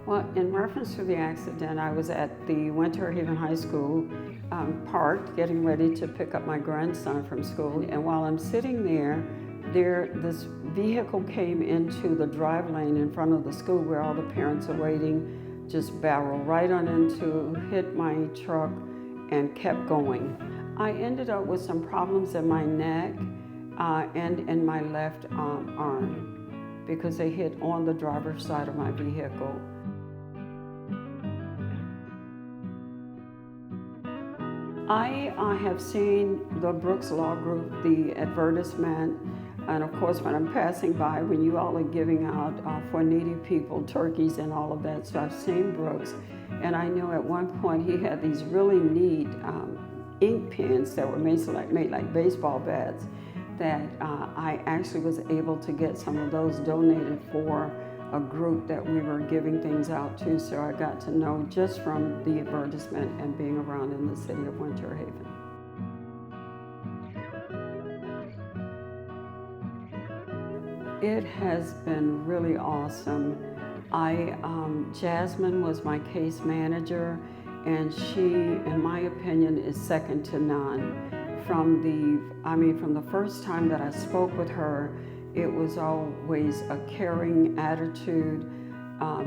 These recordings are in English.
Well, in reference to the accident, I was at the Winter Haven High School parked, getting ready to pick up my grandson from school. And while I'm sitting there, this vehicle came into the drive lane in front of the school where all the parents are waiting, just barreled right on into, hit my truck, and kept going. I ended up with some problems in my neck and in my left arm because they hit on the driver's side of my vehicle. I have seen the Brooks Law Group, the advertisement, and of course when I'm passing by, when you all are giving out for needy people, turkeys and all of that, so I've seen Brooks. And I know at one point he had these really neat ink pens that were made like baseball bats that I actually was able to get some of those donated for a group that we were giving things out to, so I got to know just from the advertisement and being around in the city of Winter Haven. It has been really awesome. Jasmine was my case manager, and she, in my opinion, is second to none. From the first time that I spoke with her, it was always a caring attitude.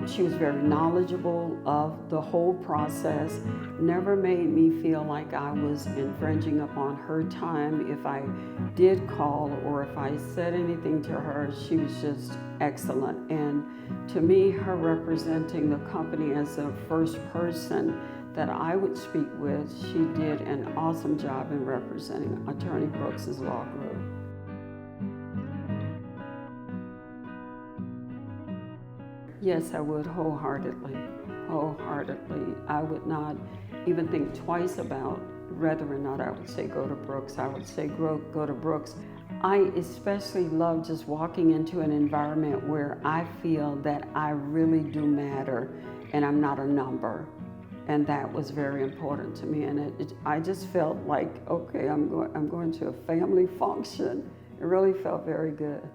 She was very knowledgeable of the whole process, never made me feel like I was infringing upon her time. If I did call or if I said anything to her, she was just excellent. And to me, her representing the company as the first person that I would speak with, she did an awesome job in representing Attorney Brooks's law group. Yes, I would wholeheartedly. I would not even think twice about whether or not I would say go to Brooks. I would say go to Brooks. I especially love just walking into an environment where I feel that I really do matter and I'm not a number. And that was very important to me. And I just felt like, okay, I'm going to a family function. It really felt very good.